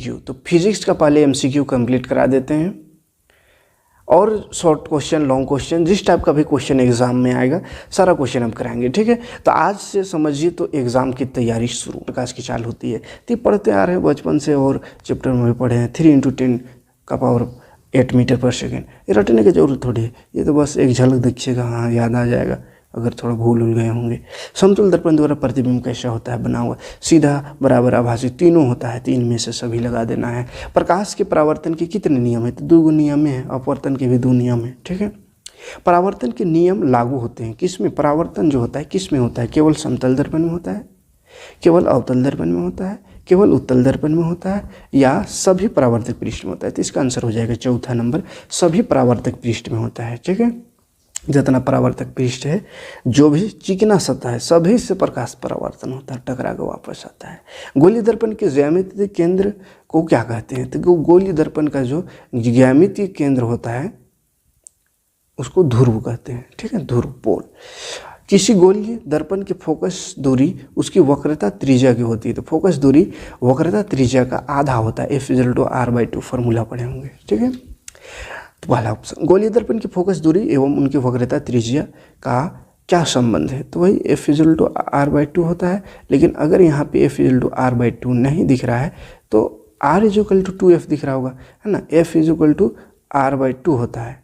MCQ. तो physics का पहले एमसीक्यू कंप्लीट करा देते हैं और शॉर्ट क्वेश्चन, लॉन्ग क्वेश्चन, जिस टाइप का भी क्वेश्चन एग्जाम में आएगा सारा क्वेश्चन हम कराएंगे, ठीक है। तो आज से समझिए तो एग्जाम की तैयारी शुरू प्रकाश की चाल होती है। तो पढ़ते आ रहे हैं बचपन से और चैप्टर में भी पढ़े हैं 3 × 10⁸ मीटर पर सेकेंड। ये रटने की जरूरत थोड़ी है, ये तो बस एक झलक देखिएगा, हाँ याद आ जाएगा अगर थोड़ा भूल गए होंगे। समतल दर्पण द्वारा प्रतिबिंब कैसा होता है बना हुआ, सीधा, बराबर, आभासी, तीनों होता है, 3 में से सभी लगा देना है। प्रकाश के परावर्तन के कितने नियम है, तो 2 नियम है, अपवर्तन के भी 2 नियम है, ठीक है। परावर्तन के नियम लागू होते हैं किस में, परावर्तन जो होता है किस में होता है, केवल समतल दर्पण में होता है, केवल अवतल दर्पण में होता है, केवल उत्तल दर्पण में होता है, या सभी परावर्तक पृष्ठ में होता है। तो इसका आंसर हो जाएगा चौथा नंबर, सभी परावर्तक पृष्ठ में होता है, ठीक है। जितना परावर्तक पृष्ठ है, जो भी चिकना सतह है, सभी से प्रकाश परावर्तन होता है, टकरा के वापस आता है। गोलीय दर्पण के ज्यामितीय केंद्र को क्या कहते हैं, तो गोलीय दर्पण का जो ज्यामितीय केंद्र होता है उसको ध्रुव कहते हैं, ठीक है, ध्रुव, पोल। किसी गोलीय दर्पण की फोकस दूरी उसकी वक्रता त्रिज्या की होती है। तो फोकस दूरी वक्रता त्रिज्या का आधा होता है, F=R/2 फॉर्मूला पढ़े होंगे, ठीक है। तो पहला ऑप्शन, गोलीय दर्पण की फोकस दूरी एवं उनकी वक्रता त्रिज्या का क्या संबंध है, तो वही F=R/2 होता है। लेकिन अगर यहाँ पे F=R/2 नहीं दिख रहा है तो R=2F दिख रहा होगा, है ना, F=R/2 होता है।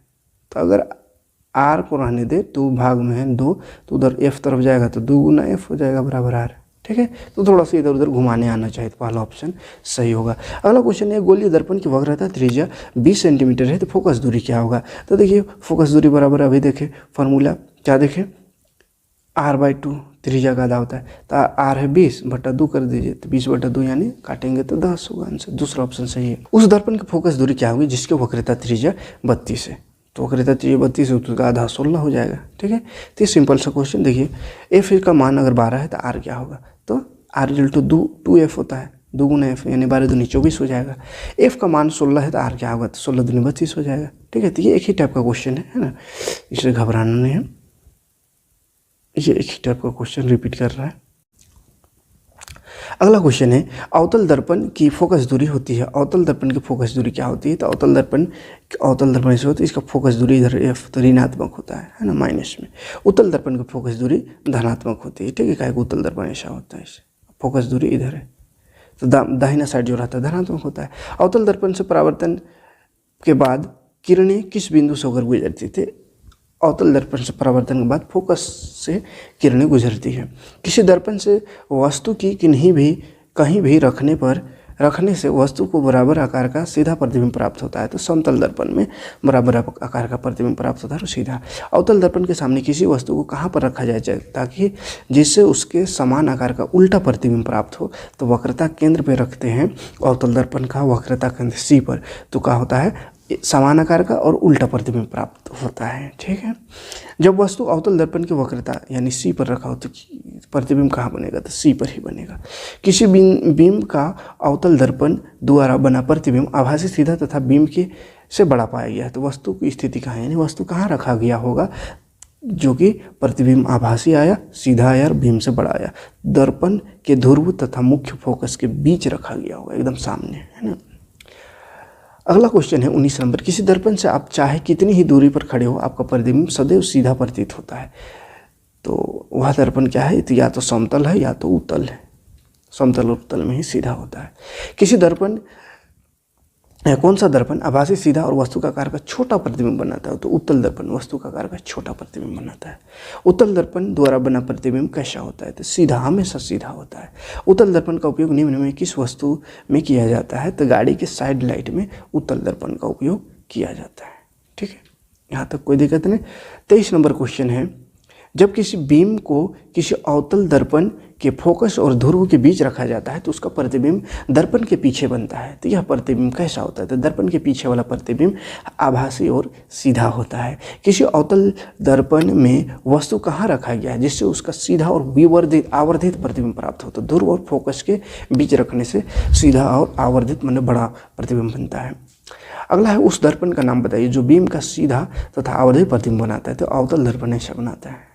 तो अगर R को रहने दे, 2 भाग में है 2, तो उधर F तरफ जाएगा तो 2 × F हो जाएगा बराबर R, ठीक है। तो थोड़ा सा इधर उधर घुमाने आना चाहिए, तो पहला ऑप्शन सही होगा। अगला क्वेश्चन है, गोलीय दर्पण की वक्रता त्रिज्या 20 सेंटीमीटर है, तो फोकस दूरी क्या होगा। तो देखिए फोकस दूरी बराबर, अभी देखें फॉर्मूला क्या देखें, R/2 त्रिज्या का आधा होता है, तो R है 20/2 कर दीजिए, तो 20/2 यानी काटेंगे तो 10 होगा आंसर, दूसरा ऑप्शन सही है। उस दर्पण की फोकस दूरी क्या होगी जिसकी वक्रता त्रिज्या 32 है, तो वक्रता त्रिज्या 32 है, उसका आधा 16 हो जाएगा, ठीक है। तो ये सिंपल सा क्वेश्चन। देखिए F का मान अगर 12 है तो R क्या होगा, तो R=2F होता है, 2 × F यानी 12×2 = 24 हो जाएगा। F का मान 16 है तो R क्या होगा, तो 16×2 = 32 हो जाएगा, ठीक है। तो ये एक ही टाइप का क्वेश्चन है ना, इससे घबराना नहीं है, ये एक ही टाइप का क्वेश्चन रिपीट कर रहा है। अगला क्वेश्चन है, अवतल दर्पण की फोकस दूरी होती है, अवतल दर्पण की फोकस दूरी क्या होती है, तो अवतल दर्पण ऐसे होती है, इसका फोकस दूरी इधर F तो ऋणात्मक होता है ना, माइनस में। उत्तल दर्पण की फोकस दूरी धनात्मक होती है, ठीक है। क्या उत्तल दर्पण ऐसा होता है, फोकस दूरी इधर है, तो दाहिना साइड जो रहता है धनात्मक होता है। अवतल दर्पण से परावर्तन के बाद किरणें किस बिंदु से होकर गुजरती थे, अवतल दर्पण से परावर्तन के बाद फोकस से किरणें गुजरती है। किसी दर्पण से वस्तु की कहीं भी रखने से वस्तु को बराबर आकार का सीधा प्रतिबिंब प्राप्त होता है, तो समतल दर्पण में बराबर आकार का प्रतिबिंब प्राप्त होता है, तो सीधा। अवतल दर्पण के सामने किसी वस्तु को कहाँ पर रखा जाए ताकि जिससे उसके समान आकार का उल्टा प्रतिबिंब प्राप्त हो, तो वक्रता केंद्र पे रखते हैं अवतल दर्पण का, वक्रता केंद्र C पर, तो क्या होता है समान आकार का और उल्टा प्रतिबिंब प्राप्त होता है, ठीक है। जब वस्तु अवतल दर्पण की वक्रता यानी C पर रखा हो तो प्रतिबिंब कहाँ बनेगा, तो C पर ही बनेगा। किसी बिंब का अवतल दर्पण द्वारा बना प्रतिबिंब आभासी, सीधा तथा बिंब के से बड़ा पाया गया है, तो वस्तु की स्थिति कहाँ है, यानी वस्तु कहाँ रखा गया होगा जो कि प्रतिबिंब आभासी आया, सीधा आया और बिंब से बड़ा आया, दर्पण के ध्रुव तथा मुख्य फोकस के बीच रखा गया होगा, एकदम सामने, है ना। अगला क्वेश्चन है 19 नंबर, किसी दर्पण से आप चाहे कितनी ही दूरी पर खड़े हो आपका प्रतिबिंब सदैव सीधा प्रतीत होता है, तो वह दर्पण क्या है, तो या तो समतल है या तो उत्तल है, समतल और उत्तल में ही सीधा होता है। किसी दर्पण कौन सा दर्पण आभासी, सीधा और वस्तु का आकार का छोटा प्रतिबिंब बनाता है, तो उत्तल दर्पण वस्तु का आकार का छोटा प्रतिबिंब बनाता है। उत्तल दर्पण द्वारा बना प्रतिबिंब कैसा होता है, तो सीधा, हमेशा सीधा होता है। उत्तल दर्पण का उपयोग निम्न में किस वस्तु में किया जाता है, तो गाड़ी के साइड लाइट में उत्तल दर्पण का उपयोग किया जाता है, ठीक है, यहाँ तक कोई दिक्कत नहीं। 23 नंबर क्वेश्चन है, जब किसी बीम को किसी अवतल दर्पण के फोकस और ध्रुव के बीच रखा जाता है तो उसका प्रतिबिंब दर्पण के पीछे बनता है, तो यह प्रतिबिंब कैसा होता है, तो दर्पण के पीछे वाला प्रतिबिंब आभासी और सीधा होता है। किसी अवतल दर्पण में वस्तु कहाँ रखा गया है जिससे उसका सीधा और आवर्धित प्रतिबिंब प्राप्त हो, तो ध्रुव और फोकस के बीच रखने से सीधा और आवर्धित मतलब बड़ा प्रतिबिंब बनता है। अगला है, उस दर्पण का नाम बताइए जो बीम का सीधा तथा आवर्धित प्रतिबिंब बनाता है, तो अवतल दर्पण ऐसा बनाता है।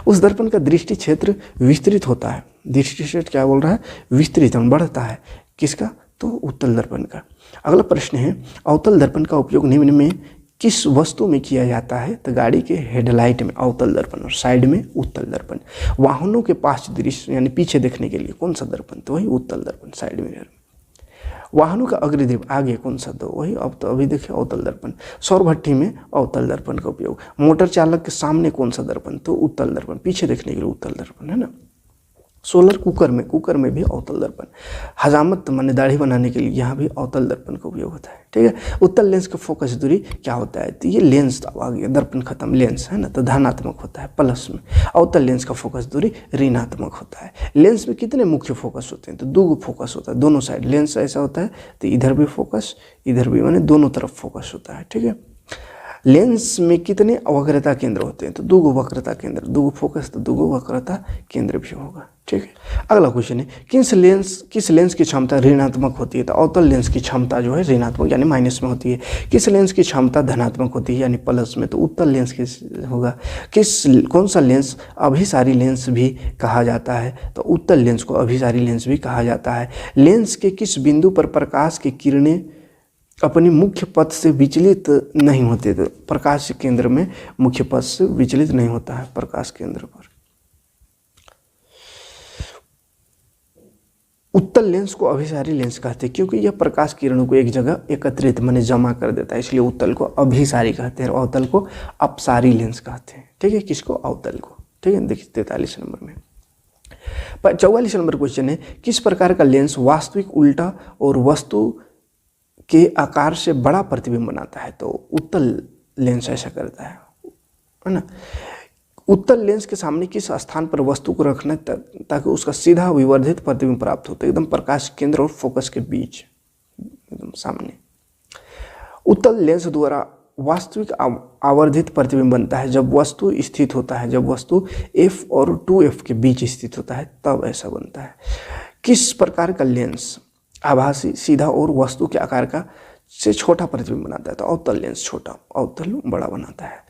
उस दर्पण का दृष्टि क्षेत्र विस्तृत होता है, दृष्टि क्षेत्र क्या बोल रहा है, विस्तृत बढ़ता है, किसका, तो उत्तल दर्पण का। अगला प्रश्न है अवतल दर्पण का उपयोग निम्न में किस वस्तु में किया जाता है? तो गाड़ी के हेडलाइट में अवतल दर्पण और साइड में उत्तल दर्पण। वाहनों के पास दृश्य यानी पीछे देखने के लिए कौन सा दर्पण? तो वही उत्तल दर्पण, साइड मिरर। वाहनों का अग्रदीप आगे कौन सा? तो वही अब तो अभी देखिए अवतल दर्पण। सौर भट्टी में अवतल दर्पण का उपयोग। मोटर चालक के सामने कौन सा दर्पण? तो उत्तल दर्पण, पीछे देखने के लिए उत्तल दर्पण, है ना। सोलर कुकर में भी अवतल दर्पण। हजामत माने दाढ़ी बनाने के लिए यहाँ भी अवतल दर्पण का उपयोग होता है, ठीक है। उत्तल लेंस का फोकस दूरी क्या होता है? तो ये लेंस आ गया, दर्पण खत्म, लेंस है ना, तो धनात्मक होता है प्लस में। अवतल लेंस का फोकस दूरी ऋणात्मक होता है। लेंस में कितने मुख्य फोकस होते हैं? तो दो फोकस होता है दोनों साइड। लेंस ऐसा होता है तो इधर भी फोकस, इधर भी, माने दोनों तरफ फोकस होता है, ठीक है। लेंस में कितने वक्रता केंद्र होते हैं? तो दो वक्रता केंद्र, दो फोकस तो दो वक्रता केंद्र भी होगा, ठीक है। अगला क्वेश्चन है किस लेंस की क्षमता ऋणात्मक होती है? तो अवतल लेंस की क्षमता जो है ऋणात्मक यानी माइनस में होती है। किस लेंस की क्षमता धनात्मक होती है यानी प्लस में? तो उत्तल लेंस की होगा। कौन सा लेंस अभिसारी लेंस भी कहा जाता है? तो उत्तल लेंस को अभिसारी लेंस भी कहा जाता है। लेंस के किस बिंदु पर प्रकाश की किरणें अपनी मुख्य पथ से विचलित नहीं होते? तो प्रकाश केंद्र में मुख्य पथ से विचलित नहीं होता है प्रकाश केंद्र पर। उत्तल लेंस को अभिसारी लेंस कहते हैं क्योंकि यह प्रकाश किरणों को एक जगह एकत्रित माने जमा कर देता है, इसलिए उत्तल को अभिसारी कहते हैं और अवतल को अपसारी लेंस कहते हैं, ठीक है। किसको? अवतल को, ठीक है। देखिए 43 नंबर में। 44 नंबर क्वेश्चन है किस प्रकार का लेंस वास्तविक उल्टा और वस्तु के आकार से बड़ा प्रतिबिंब बनाता है? तो उत्तल लेंस ऐसा करता है ना। उत्तल लेंस के सामने किस स्थान पर वस्तु को रखना ताकि उसका सीधा विवर्धित प्रतिबिंब प्राप्त हो? तो एकदम प्रकाश केंद्र और फोकस के बीच, एकदम सामने। उत्तल लेंस द्वारा वास्तविक आवर्धित प्रतिबिंब बनता है जब वस्तु स्थित होता है, जब वस्तु f और 2f के बीच स्थित होता है तब ऐसा बनता है। किस प्रकार का लेंस आभासी, सीधा और वस्तु के आकार का से छोटा प्रतिबिंब बनाता है? तो अवतल लेंस छोटा, अवतल बड़ा बनाता है।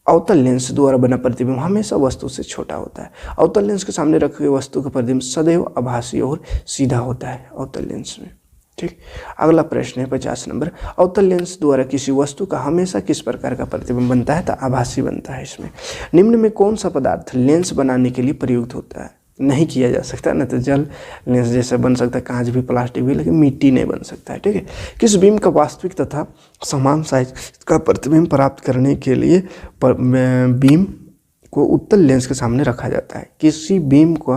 अवतल लेंस द्वारा बना प्रतिबिंब हमेशा वस्तु से छोटा होता है। अवतल लेंस के सामने रखे हुए वस्तु का प्रतिबिंब सदैव आभासी और सीधा होता है अवतल लेंस में, ठीक। अगला प्रश्न है 50 नंबर। अवतल लेंस द्वारा किसी वस्तु का हमेशा किस प्रकार का प्रतिबिंब बनता है? तो आभासी बनता है। इसमें निम्न में कौन सा पदार्थ लेंस बनाने के लिए प्रयुक्त होता है? नहीं किया जा सकता ना, तो जल लेंस जैसा बन सकता है, कांच भी, प्लास्टिक भी, लेकिन मिट्टी नहीं बन सकता है, ठीक है। किस बीम का वास्तविक तथा समान साइज का प्रतिबिंब प्राप्त करने के लिए बीम को उत्तल लेंस के सामने रखा जाता है? किसी बीम का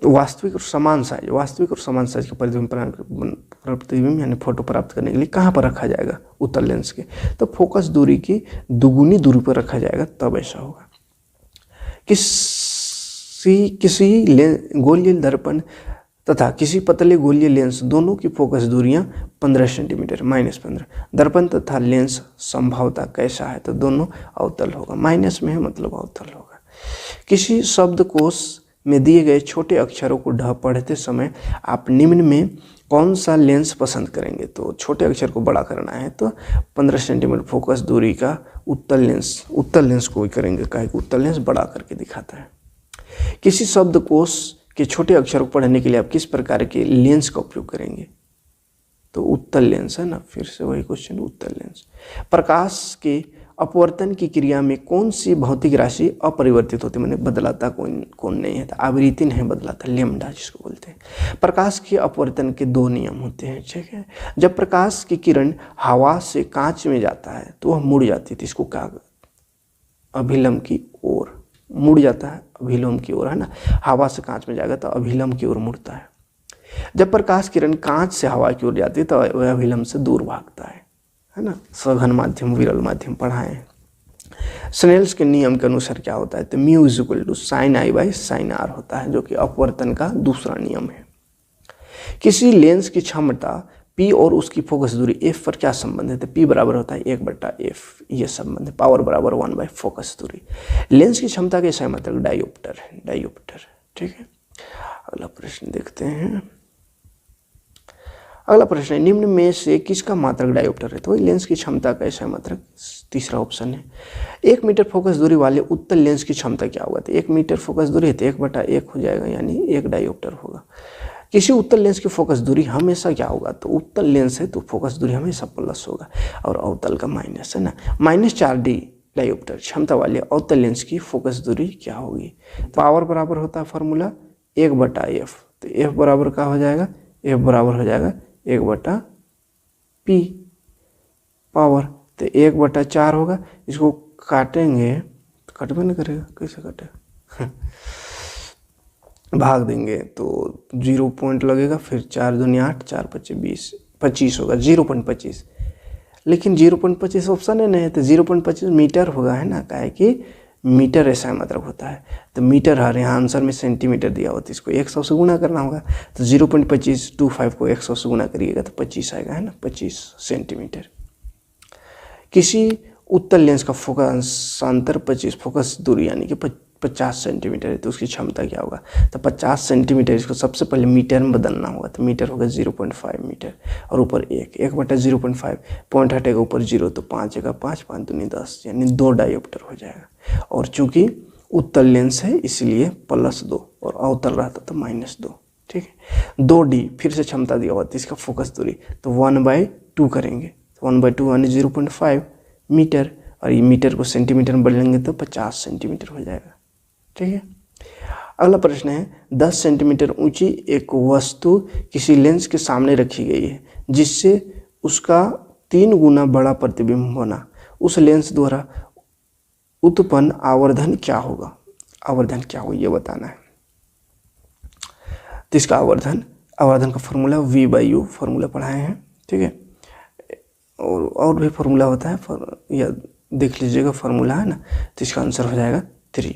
वास्तविक और समान साइज का प्रतिबिंब यानी फोटो प्राप्त करने के लिए कहाँ पर रखा जाएगा? उत्तल लेंस के। तो फोकस दूरी की दुगुनी दूरी पर रखा जाएगा तब ऐसा होगा। किसी गोलीय दर्पण तथा किसी पतले गोलीय लेंस दोनों की फोकस दूरियां 15 सेंटीमीटर -15। दर्पण तथा लेंस संभवतः कैसा है? तो दोनों अवतल होगा, माइनस में है मतलब अवतल होगा। किसी शब्दकोश में दिए गए छोटे अक्षरों को पढ़ते समय आप निम्न में कौन सा लेंस पसंद करेंगे? तो छोटे अक्षर को बड़ा करना है तो 15 सेंटीमीटर फोकस दूरी का उत्तल लेंस को ही करेंगे, काहे कि उत्तल लेंस बड़ा करके दिखाता है। किसी शब्दकोश के छोटे अक्षर को पढ़ने के लिए आप किस प्रकार के लेंस का उपयोग करेंगे? तो उत्तल लेंस है ना, फिर से वही क्वेश्चन, उत्तल लेंस। प्रकाश के अपवर्तन की क्रिया में कौन सी भौतिक राशि अपरिवर्तित होती है, मैंने बदलाता कौन नहीं है? तो आवृत्ति नहीं बदलाता, लेमडा जिसको बोलते हैं। प्रकाश के अपवर्तन के दो नियम होते हैं, ठीक है। जब प्रकाश की किरण हवा से कांच में जाता है तो वह मुड़ जाती है, इसको क्या? अभिलंब की ओर मुड़ जाता है, अभिलंब की ओर, है ना। हवा से कांच में जाएगा तो अभिलंब की ओर मुड़ता है। जब प्रकाश किरण कांच से हवा की ओर जाती है तो वह अभिलंब से दूर भागता है ना। सघन माध्यम, विरल माध्यम पढ़ाए हैं। स्नेल्स के नियम के अनुसार क्या होता है? तो mu = sin I / sin R होता है, जो कि अपवर्तन का दूसरा नियम है। किसी लेंस की क्षमता P और उसकी फोकस दूरी F पर क्या संबंध है? तो P बराबर होता है 1/F, ये संबंध है। पावर बराबर 1/, फोकस दूरी। लेंस की क्षमता के सही मात्रक डायोप्टर है, डायोप्टर, ठीक है। अगला प्रश्न देखते हैं। अगला प्रश्न है निम्न में से किसका मात्रक डायोप्टर है? तो वही लेंस की क्षमता का सही मात्रक तीसरा ऑप्शन है। 1 मीटर फोकस दूरी वाले उत्तल लेंस की क्षमता क्या होगा? तो 1 मीटर फोकस दूरी है तो 1/1 हो जाएगा, यानी 1 डायोप्टर होगा। किसी उत्तल लेंस की फोकस दूरी हमेशा क्या होगा, तो उत्तल लेंस है तो फोकस दूरी हमेशा प्लस होगा और अवतल का माइनस है ना। -4D डायोप्टर क्षमता वाले अवतल लेंस की फोकस दूरी क्या होगी। पावर बराबर होता है फॉर्मूला 1/f, तो f बराबर क्या हो जाएगा, f बराबर हो जाएगा 1/p पावर, तो 1/4 होगा। इसको काटेंगे तो कटबे नहीं करेगा, कैसे कटेगा भाग देंगे तो 0 पॉइंट लगेगा, फिर 4 दूनी 8, 4 × 5 = 20, 25 होगा 0.25। लेकिन 0.25 ऑप्शन है नहीं, तो 0.25 मीटर होगा है ना, काहे कि मीटर ऐसा मतलब होता है, तो मीटर हर यहाँ आंसर में सेंटीमीटर दिया होता है, इसको 100 से गुना करना होगा, तो 0.25 को 100 से गुना करिएगा तो 25 आएगा है ना, 25 सेंटीमीटर। किसी उत्तल लेंस का फोकसांतर 25 फोकस दूरी यानी कि 50 सेंटीमीटर है, तो उसकी क्षमता क्या होगा, तो 50 सेंटीमीटर इसको सबसे पहले मीटर में बदलना होगा, तो मीटर होगा 0.5 मीटर और ऊपर 1/0.5 पॉइंट हटेगा ऊपर 0, तो 5 × 5, 5 दूनी 10 यानी 2 डायोप्टर हो जाएगा। और चूंकि उत्तल लेंस है इसलिए +2 और अवतल रहता तो -2, ठीक है। 2D फिर से क्षमता दिया हुआ था इसका फोकस दूरी, तो 1/2 करेंगे, 1/2 यानी 0.5 मीटर और ये मीटर को सेंटीमीटर में बदलेंगे तो 50 सेंटीमीटर हो जाएगा, ठीक है। अगला प्रश्न है 10 सेंटीमीटर ऊंची एक वस्तु किसी लेंस के सामने रखी गई है जिससे उसका 3 गुना बड़ा प्रतिबिंब होना, उस लेंस द्वारा उत्पन्न आवर्धन क्या होगा। आवर्धन क्या होगा ये बताना है। तो इसका आवर्धन का फॉर्मूला V/U फॉर्मूला पढ़ाए हैं, ठीक है। और भी फॉर्मूला होता है, या देख लीजिएगा फॉर्मूला है ना, तो इसका आंसर हो जाएगा 3।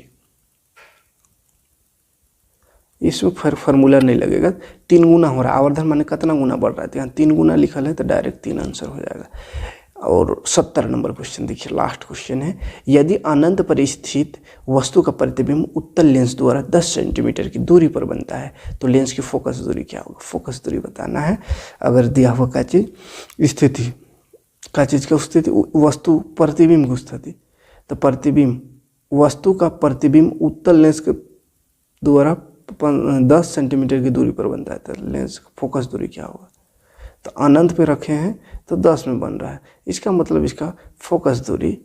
इसमें फॉर्मूला नहीं लगेगा, 3 गुना हो रहा है, आवर्धन माने कितना गुना बढ़ रहा है, तो यहाँ 3 गुना लिखल है तो डायरेक्ट 3 आंसर हो जाएगा। और 70 नंबर क्वेश्चन देखिए, लास्ट क्वेश्चन है, यदि अनंत पर स्थित वस्तु का प्रतिबिंब उत्तल लेंस द्वारा 10 सेंटीमीटर की दूरी पर बनता है तो लेंस की फोकस दूरी क्या होगा। फोकस दूरी बताना है। अगर दिया हुआ का चीज स्थिति का चीज का स्थिति वस्तु प्रतिबिंब की स्थिति, तो प्रतिबिंब वस्तु का प्रतिबिंब उत्तल लेंस के द्वारा 10 सेंटीमीटर की दूरी पर बनता है तो लेंस का फोकस दूरी क्या होगा। तो अनंत पे रखे हैं तो 10 में बन रहा है, इसका मतलब इसका फोकस दूरी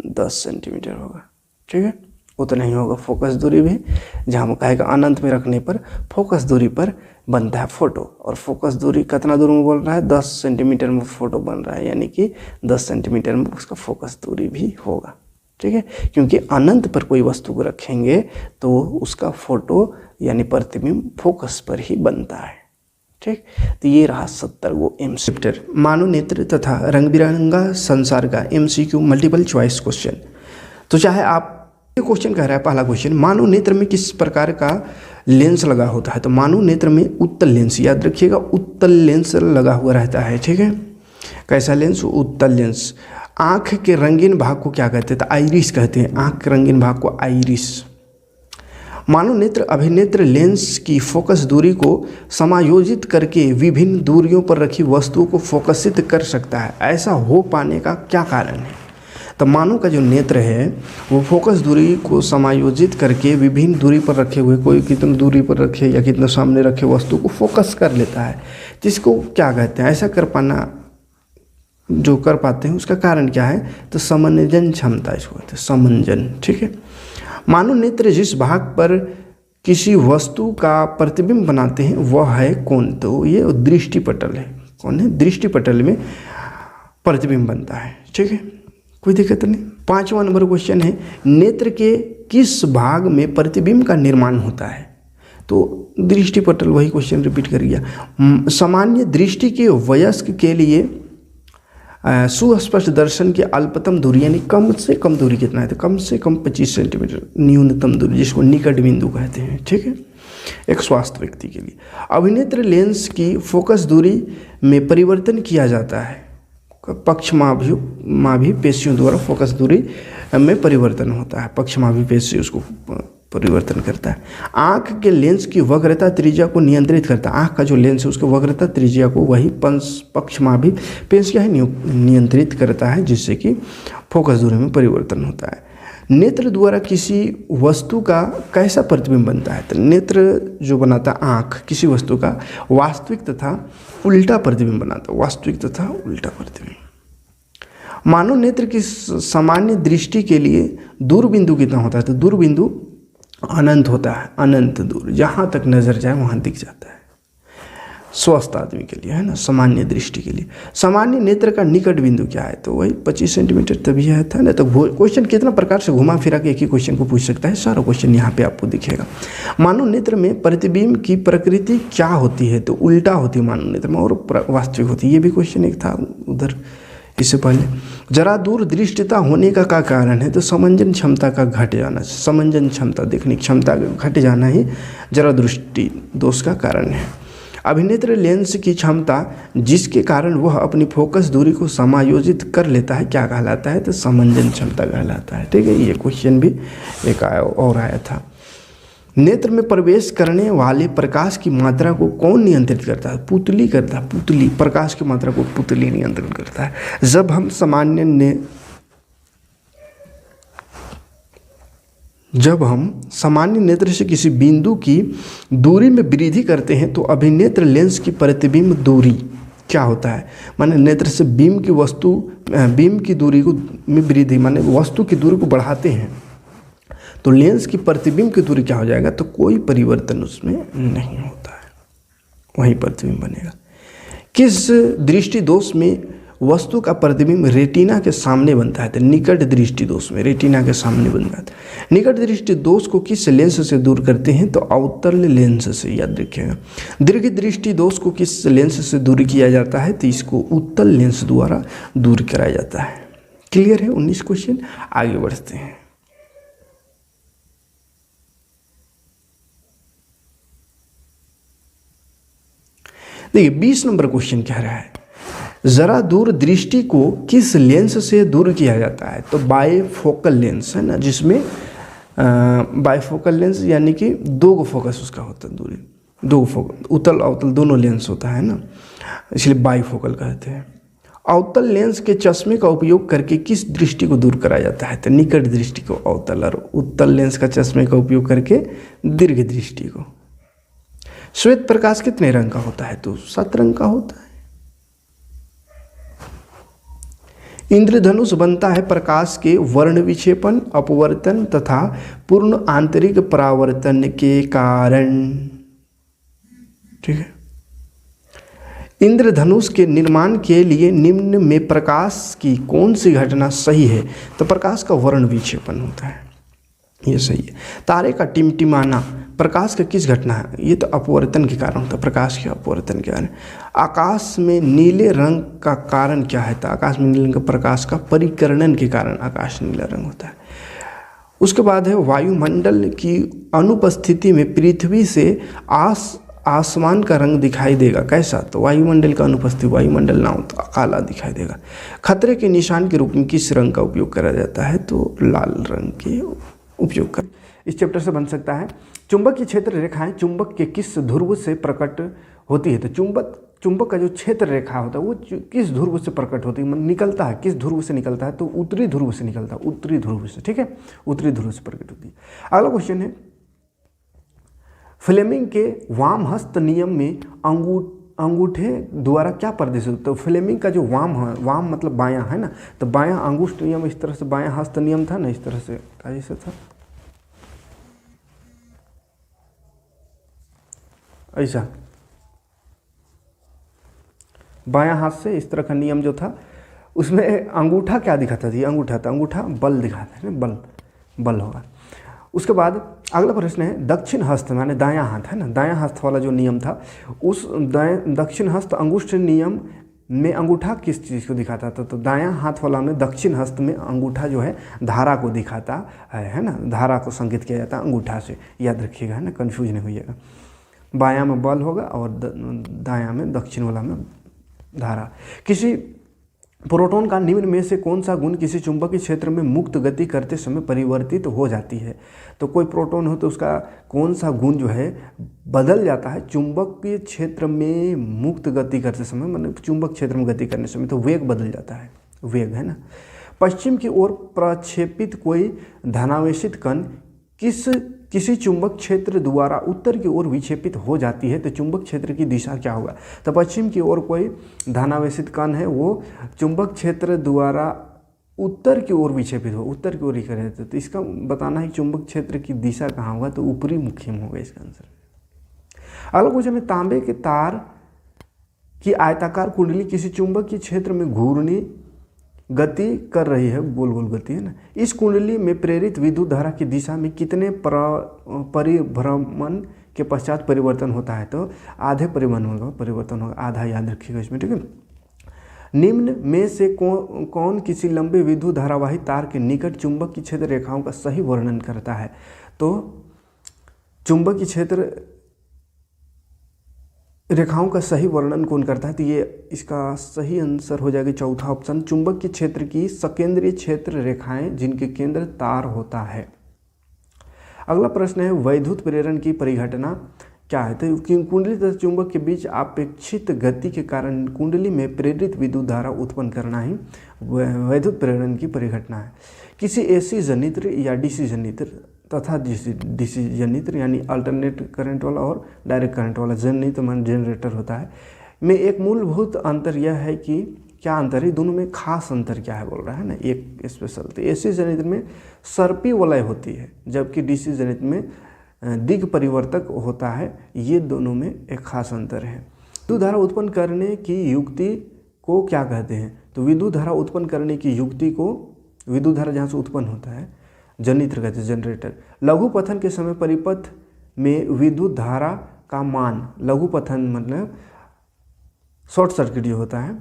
10 सेंटीमीटर होगा, ठीक है। उतना ही होगा फोकस दूरी भी, जहाँ हम कहेगा अनंत में रखने पर फोकस दूरी पर बनता है फोटो, और फोकस दूरी कितना दूर में बोल रहा है 10 सेंटीमीटर में फोटो बन रहा है, यानी कि 10 सेंटीमीटर में उसका फोकस दूरी भी होगा, ठीक है। क्योंकि अनंत पर कोई वस्तु को रखेंगे तो उसका फोटो यानी प्रतिबिंब फोकस पर ही बनता है, ठीक। तो ये रहा 70 गो MCQ मानव नेत्र तथा रंग बिरंगा संसार का MCQ मल्टीपल चॉइस क्वेश्चन। तो चाहे आप क्वेश्चन कह रहा है, पहला क्वेश्चन, मानव नेत्र में किस प्रकार का लेंस लगा होता है। तो मानव नेत्र में उत्तल लेंस, याद रखिएगा उत्तल लेंस लगा हुआ रहता है, ठीक है। कैसा लेंस, उत्तल लेंस। आँख के रंगीन भाग को क्या कहते हैं, तो आइरिस कहते हैं, आँख के रंगीन भाग को आइरिस। मानव नेत्र अभिनेत्र लेंस की फोकस दूरी को समायोजित करके विभिन्न दूरियों पर रखी वस्तुओं को फोकसित कर सकता है, ऐसा हो पाने का क्या कारण है। तो मानव का जो नेत्र है वो फोकस दूरी को समायोजित करके विभिन्न दूरी पर रखे हुए, कोई कितनी दूरी पर रखे या कितना सामने रखे वस्तु को फोकस कर लेता है, जिसको क्या कहते हैं। ऐसा कर पाना जो कर पाते हैं उसका कारण क्या है, तो समंजन क्षमता इसको कहते हैं, समंजन, ठीक है। मानव नेत्र जिस भाग पर किसी वस्तु का प्रतिबिंब बनाते हैं वह है कौन, तो ये दृष्टिपटल है। कौन है, दृष्टिपटल में प्रतिबिंब बनता है, ठीक है, कोई दिक्कत नहीं। 5वां नंबर क्वेश्चन है, नेत्र के किस भाग में प्रतिबिंब का निर्माण होता है। तो दृष्टिपटल, वही क्वेश्चन रिपीट कर गया। सामान्य दृष्टि के वयस्क के लिए सुस्पष्ट दर्शन की अल्पतम दूरी यानी कम से कम दूरी कितना है, तो कम से कम 25 सेंटीमीटर न्यूनतम दूरी, जिसको निकट बिंदु कहते हैं, ठीक है, एक स्वास्थ्य व्यक्ति के लिए। अभिनेत्र लेंस की फोकस दूरी में परिवर्तन किया जाता है, पक्षमाभि पेशियों द्वारा फोकस दूरी में परिवर्तन होता है, पक्षमाभि पेशी उसको परिवर्तन करता है। आँख के लेंस की वक्रता त्रिज्या को नियंत्रित करता है, आँख का जो लेंस है उसके वक्रता त्रिज्या को वही पक्षमाभि पेशियाँ ही नियंत्रित करता है, जिससे कि फोकस दूरी में परिवर्तन होता है। नेत्र द्वारा किसी वस्तु का कैसा प्रतिबिंब बनता है? तो नेत्र जो बनाता है आँख किसी वस्तु का वास्तविक तथा उल्टा प्रतिबिंब बनाता है, वास्तविक तथा उल्टा प्रतिबिंब। मानव नेत्र की सामान्य दृष्टि के लिए दूर बिंदु कितना होता है? तो दूर बिंदु अनंत होता है, अनंत दूर, जहाँ तक नजर जाए वहाँ दिख जाता है स्वस्थ आदमी के लिए, है ना, सामान्य दृष्टि के लिए। सामान्य नेत्र का निकट बिंदु क्या है? तो वही 25 सेंटीमीटर तभी आया था ना। तो क्वेश्चन कितना प्रकार से घुमा फिरा के एक ही क्वेश्चन को पूछ सकता है, सारा क्वेश्चन यहाँ पे आपको दिखेगा। मानव नेत्र में प्रतिबिंब की प्रकृति क्या होती है? तो उल्टा होती है मानव नेत्र में और वास्तविक होती है। ये भी क्वेश्चन एक था उधर इससे पहले। जरा दूर दृष्टिता होने का क्या कारण है? तो समंजन क्षमता का घट जाना, समंजन क्षमता, देखने की क्षमता घट जाना ही जरा दृष्टि दोष का कारण है। अभिनेत्र लेंस की क्षमता जिसके कारण वह अपनी फोकस दूरी को समायोजित कर लेता है क्या कहलाता है? तो समंजन क्षमता कहलाता है। ठीक है, ये क्वेश्चन भी एक आया था। नेत्र में प्रवेश करने वाले प्रकाश की मात्रा को कौन नियंत्रित करता है? पुतली करता है, पुतली। प्रकाश की मात्रा को पुतली नियंत्रित करता है। जब हम सामान्य नेत्र से किसी बिंदु की दूरी में वृद्धि करते हैं तो अभिनेत्र लेंस की प्रतिबिंब दूरी क्या होता है? माने नेत्र से बीम की दूरी को में वृद्धि, माने वस्तु की दूरी को बढ़ाते हैं तो लेंस की प्रतिबिंब की दूरी क्या हो जाएगा? तो कोई परिवर्तन उसमें नहीं होता है, वही प्रतिबिंब बनेगा। किस दृष्टि दोष में वस्तु का प्रतिबिंब रेटिना के सामने बनता है? तो निकट दृष्टि दोष में रेटिना के सामने बन जाता है। निकट दृष्टि दोष को किस लेंस से दूर करते हैं? तो अवतल लेंस से, याद रखिएगा। दीर्घ दृष्टि दोष को किस लेंस से दूर किया जाता है? तो इसको उत्तल लेंस द्वारा दूर कराया जाता है। क्लियर है? 19 क्वेश्चन। आगे बढ़ते हैं। देखिए 20 नंबर क्वेश्चन कह रहा है जरा दूर दृष्टि को किस लेंस से दूर किया जाता है? तो बायफोकल लेंस, है ना, जिसमें बायफोकल लेंस यानी कि दो गो फोकस उसका होता है, दूरी दो फोकस, उत्तल अवतल दोनों लेंस होता है ना, इसलिए बायफोकल कहते हैं। अवतल लेंस के चश्मे का उपयोग करके किस दृष्टि को दूर कराया जाता है? तो निकट दृष्टि को अवतल, और उत्तल लेंस का चश्मे का उपयोग करके दीर्घ दृष्टि को। श्वेत प्रकाश कितने रंग का होता है? तो 7 रंग का होता है। इंद्रधनुष बनता है प्रकाश के वर्ण विक्षेपण, अपवर्तन तथा पूर्ण आंतरिक परावर्तन के कारण। ठीक है। इंद्रधनुष के निर्माण के लिए निम्न में प्रकाश की कौन सी घटना सही है? तो प्रकाश का वर्ण विक्षेपण होता है, ये सही है। तारे का टिमटिमाना प्रकाश का किस घटना है? ये तो अपवर्तन के कारण होता है, प्रकाश के अपवर्तन के कारण। आकाश में नीले रंग का कारण क्या है? तो आकाश में नीले रंग का प्रकाश का परिकर्णन के कारण आकाश नीला रंग होता है। उसके बाद है वायुमंडल की अनुपस्थिति में पृथ्वी से आसमान का रंग दिखाई देगा, कैसा? तो वायुमंडल का अनुपस्थिति, वायुमंडल ना हो तो काला दिखाई देगा। खतरे के निशान के रूप में किस रंग का उपयोग करा जाता है? तो लाल रंग के उपयोग कर। इस चैप्टर से बन सकता है चुंबकीय क्षेत्र रेखाएं चुंबक के किस ध्रुव से प्रकट होती है? तो चुंबक का जो क्षेत्र रेखा होता है वो किस ध्रुव से प्रकट होती है, निकलता है, किस ध्रुव से निकलता है? तो उत्तरी ध्रुव से निकलता है, उत्तरी ध्रुव से। ठीक है, उत्तरी ध्रुव से प्रकट होती है। अगला क्वेश्चन है फ्लेमिंग के वामहस्त नियम में अंगूठे द्वारा क्या प्रदर्शित होता है? तो फ्लेमिंग का जो वाम मतलब बायां है ना, तो बायां अंगूष्ठ नियम, इस तरह से बायां हस्त नियम था ना, इस तरह से ऐसे था, ऐसा बायां हाथ से इस तरह का नियम जो था उसमें अंगूठा क्या दिखाता था? अंगूठा था, अंगूठा बल दिखाता है, बल होगा। उसके बाद अगला प्रश्न है दक्षिण हस्त माने दायां हाथ, है ना, दायां हस्त वाला जो नियम था उस दक्षिण हस्त अंगुष्ठ नियम में अंगूठा किस चीज़ को दिखाता था? तो दायां हाथ वाला में दक्षिण हस्त में अंगूठा जो है धारा को दिखाता है ना, धारा को संकेत किया जाता है अंगूठा से, याद रखिएगा, है ना, कन्फ्यूज नहीं होइएगा। बायां में बल होगा और दायां में, दक्षिण वाला में धारा। किसी प्रोटॉन का निम्न में से कौन सा गुण किसी चुंबकीय क्षेत्र में मुक्त गति करते समय परिवर्तित हो जाती है? तो कोई प्रोटॉन हो तो उसका कौन सा गुण जो है बदल जाता है चुंबकीय क्षेत्र में मुक्त गति करते समय, मतलब चुंबक क्षेत्र में गति करने समय? तो वेग बदल जाता है, वेग, है ना। पश्चिम की ओर प्रक्षेपित कोई धनावेशित कण किसी चुंबक क्षेत्र द्वारा उत्तर की ओर विक्षेपित हो जाती है तो चुंबक क्षेत्र की दिशा क्या होगा। तो पश्चिम की ओर कोई धनावेशित कण है वो चुंबक क्षेत्र द्वारा उत्तर की ओर विक्षेपित हो, उत्तर की ओर ही करे तो इसका बताना है चुंबक क्षेत्र की दिशा कहाँ होगा, तो ऊपरी मुखी में होगा इसका आंसर। अगला क्वेश्चन है तांबे के तार की आयताकार कुंडली किसी चुंबकीय क्षेत्र में घूर्णी गति कर रही है, गोल गोल गति है ना। इस कुंडली में प्रेरित विद्युत धारा की दिशा में कितने परिभ्रमण के पश्चात परिवर्तन होता है, तो आधे परिवर्तन होगा, आधा याद रखिएगा इसमें, ठीक है। निम्न में से कौन किसी लंबे विद्युत धारावाही तार के निकट चुंबकीय क्षेत्र रेखाओं का सही वर्णन करता है, तो चुंबकीय क्षेत्र रेखाओं का सही वर्णन कौन करता है, तो ये इसका सही आंसर हो जाएगा चौथा ऑप्शन, चुंबकीय क्षेत्र की सकेंद्रीय क्षेत्र रेखाएं जिनके केंद्र तार होता है। अगला प्रश्न है वैद्युत प्रेरण की परिघटना क्या है, तो कुंडली तथा चुंबक के बीच अपेक्षित गति के कारण कुंडली में प्रेरित विद्युत धारा उत्पन्न करना ही वैद्युत प्रेरण की परिघटना है। किसी एसी जनित्र या डीसी जनित्र तथा डीसी जनित्र यानी अल्टरनेट करंट वाला और डायरेक्ट करंट वाला जनित्र मान जनरेटर होता है में एक मूलभूत अंतर यह है कि क्या अंतर है, दोनों में खास अंतर क्या है बोल रहा है ना, एक स्पेशल। तो एसी जनित्र में सर्पी वलय होती है जबकि डीसी जनित्र में दिग परिवर्तक होता है, ये दोनों में एक खास अंतर है। विद्युत धारा उत्पन्न करने की युक्ति को क्या कहते हैं, तो विद्युत धारा उत्पन्न करने की युक्ति को, विद्युत धारा जहाँ से उत्पन्न होता है जनित्र कहते हैं, जनरेटर। लघुपथन के समय परिपथ में विद्युत धारा का मान, लघुपथन मतलब शॉर्ट सर्किट जो होता है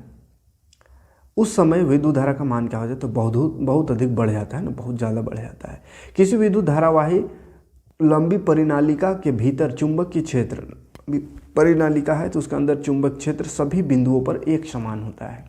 उस समय विद्युत धारा का मान क्या हो जाता है, तो बहुत अधिक बढ़ जाता है ना, बहुत ज़्यादा बढ़ जाता है। किसी विद्युत धारावाही लंबी परिनालिका के भीतर चुंबकीय क्षेत्र, परिनालिका है तो उसके अंदर चुंबक क्षेत्र सभी बिंदुओं पर एक समान होता है।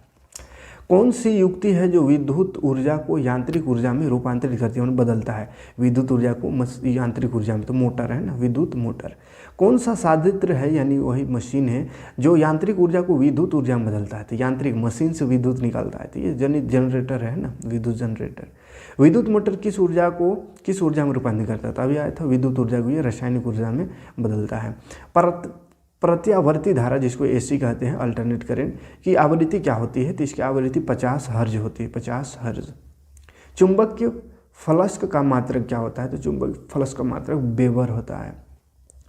कौन सी युक्ति है जो विद्युत ऊर्जा को यांत्रिक ऊर्जा में रूपांतरित करती है, बदलता है विद्युत ऊर्जा को यांत्रिक ऊर्जा में, तो मोटर है ना, विद्युत मोटर। कौन सा साधित्र है यानी वही मशीन है जो यांत्रिक ऊर्जा को विद्युत ऊर्जा में बदलता है, तो यांत्रिक मशीन से विद्युत निकालता है, तो ये जनरेटर है ना, विद्युत जनरेटर। विद्युत मोटर किस ऊर्जा में रूपांतरित करता है, तो अभी आया था विद्युत ऊर्जा को ये रासायनिक ऊर्जा में बदलता है। प्रत्यावर्ती धारा जिसको एसी कहते हैं, अल्टरनेट करंट की आवृत्ति क्या होती है, तो इसकी आवृत्ति 50 हर्ज होती है, 50 हर्ज। चुंबकीय फ्लक्स का मात्रक क्या होता है, तो चुंबक फ्लक्स का मात्रक वेबर होता है।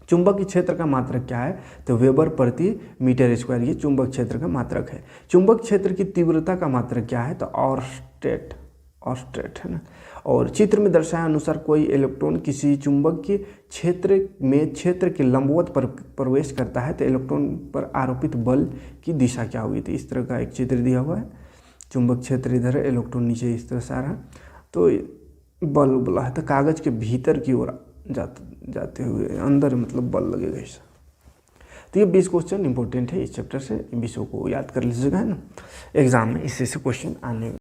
चुंबकीय क्षेत्र का मात्रक क्या है, तो वेबर प्रति मीटर स्क्वायर, ये चुंबक क्षेत्र का मात्रक है। चुंबक क्षेत्र की तीव्रता का मात्रक क्या है, तो ऑर्स्टेट है ना। और चित्र में दर्शाए अनुसार कोई इलेक्ट्रॉन किसी चुंबकीय क्षेत्र में क्षेत्र के लंबवत पर प्रवेश करता है तो इलेक्ट्रॉन पर आरोपित बल की दिशा क्या होगी, तो इस तरह का एक चित्र दिया हुआ है। चुंबक क्षेत्र इधर है, इलेक्ट्रॉन नीचे इस तरह से आ रहा है, तो बल बोला है तो कागज के भीतर की ओर जाते हुए अंदर मतलब बल लगेगा ऐसा। तो ये 20 क्वेश्चन इंपॉर्टेंट है इस चैप्टर से, 20 को याद कर लीजिएगा है ना, एग्जाम में इससे क्वेश्चन आने